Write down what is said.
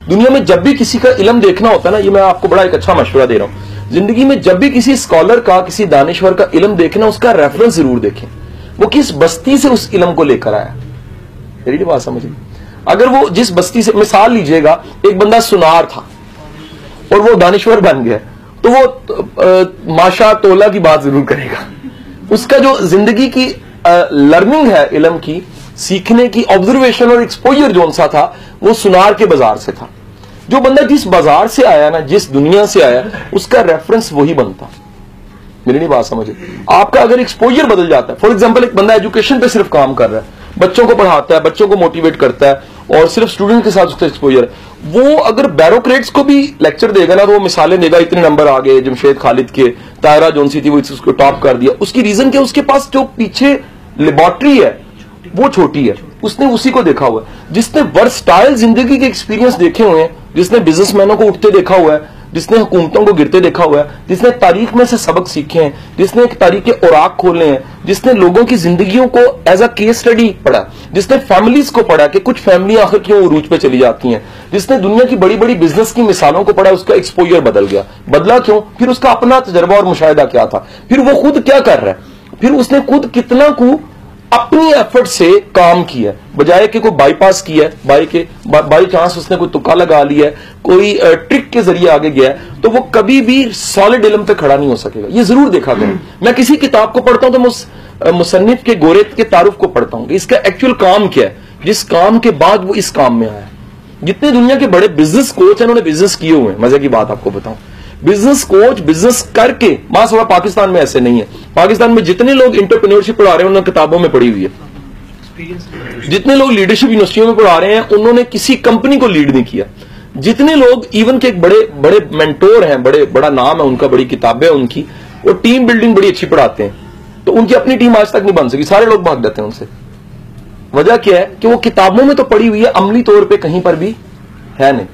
दुनिया में जब भी किसी का इल्म देखना होता है ना, ये मैं आपको बड़ा एक अच्छा मशवरा दे रहा हूं, जिंदगी में जब भी किसी स्कॉलर का, किसी दानिश्वर का इल्म देखना, उसका रेफरेंस जरूर देखें, वो किस बस्ती से उस इल्म को लेकर आया। मेरी बात समझिए, अगर वो जिस बस्ती से, मिसाल लीजिएगा एक बंदा सुनार था और वो दानिश्वर बन गया, तो वो माशा तोला की बात जरूर करेगा। उसका जो जिंदगी की लर्निंग है, इल्म की सीखने की, ऑब्जर्वेशन और एक्सपोजर जो सा था, वो सुनार के बाजार से था। जो बंदा जिस बाजार से आया ना, जिस दुनिया से आया, उसका रेफरेंस वही बनता। मेरी नहीं बात समझे? आपका अगर एक्सपोजर बदल जाता है, फॉर एग्जांपल एक बंदा एजुकेशन पे सिर्फ काम कर रहा है, बच्चों को पढ़ाता है, बच्चों को मोटिवेट करता है और सिर्फ स्टूडेंट के साथ उसका एक्सपोजर है, वो अगर बैरोक्रेट्स को भी लेक्चर देगा ना, तो वो मिसालें देगा, इतने नंबर आ गए जमशेद खालिद के, तायरा जोन सी थी वो उसको टॉप कर दिया। उसकी रीजन क्या? उसके पास जो पीछे लेबोरेटरी है वो छोटी है, उसने उसी को देखा हुआ है। जिसने वर्सटाइल जिंदगी के एक्सपीरियंस देखे हुए हैं, जिसने बिजनेसमैनों को उठते देखा हुआ है, जिसने हुकूमतों को गिरते देखा हुआ है, जिसने तारीख में से सबक सीखे हैं, जिसने एक तारीख के औराक खोले हैं, जिसने लोगों की जिंदगियों को एज अ केस स्टडी पढ़ा, जिसने फैमिलीज को पढ़ा कि कुछ फैमिलियां आखिर क्यों उरूज पे चली जाती हैं, जिसने दुनिया की बड़ी बड़ी बिजनेस की मिसालों को पढ़ा, उसका एक्सपोजर बदल गया। बदला क्यों? फिर उसका अपना तजर्बा और मुशाहिदा क्या था, फिर वो खुद क्या कर रहा है, फिर उसने खुद कितना को अपनी एफर्ट से काम किया, बजाय कि कोई बाईपास किया है, बाई चांस उसने कोई तुक्का लगा लिया है, कोई ट्रिक के जरिए आगे गया है, तो वो कभी भी सॉलिड इल्म पे खड़ा नहीं हो सकेगा। ये जरूर देखा करें। मैं किसी किताब को पढ़ता हूं तो मैं मुसन्निफ के गोरे के तारुफ को पढ़ता हूं कि इसका एक्चुअल काम क्या है, जिस काम के बाद वो इस काम में आया। जितने दुनिया के बड़े बिजनेस कोच हैं, उन्होंने बिजनेस किए हुए हैं। मजे की बात आपको बताऊं, बिजनेस कोच बिजनेस करके, माशाअल्लाह पाकिस्तान में ऐसे नहीं है। पाकिस्तान में जितने लोग इंटरप्रेन्योरशिप पढ़ा रहे हैं, उन्होंने किताबों में पढ़ी हुई है। जितने लोग लीडरशिप यूनिवर्सिटियों में पढ़ा रहे हैं, उन्होंने किसी कंपनी को लीड नहीं किया। जितने लोग इवन के एक बड़े बड़े मेंटोर हैं, बड़ा नाम है उनका, बड़ी किताबें हैं उनकी, वो टीम बिल्डिंग बड़ी अच्छी पढ़ाते हैं, तो उनकी अपनी टीम आज तक नहीं बन सकी, सारे लोग भाग जाते हैं उनसे। वजह क्या है कि वो किताबों में तो पढ़ी हुई है, अमली तौर पर कहीं पर भी है नहीं।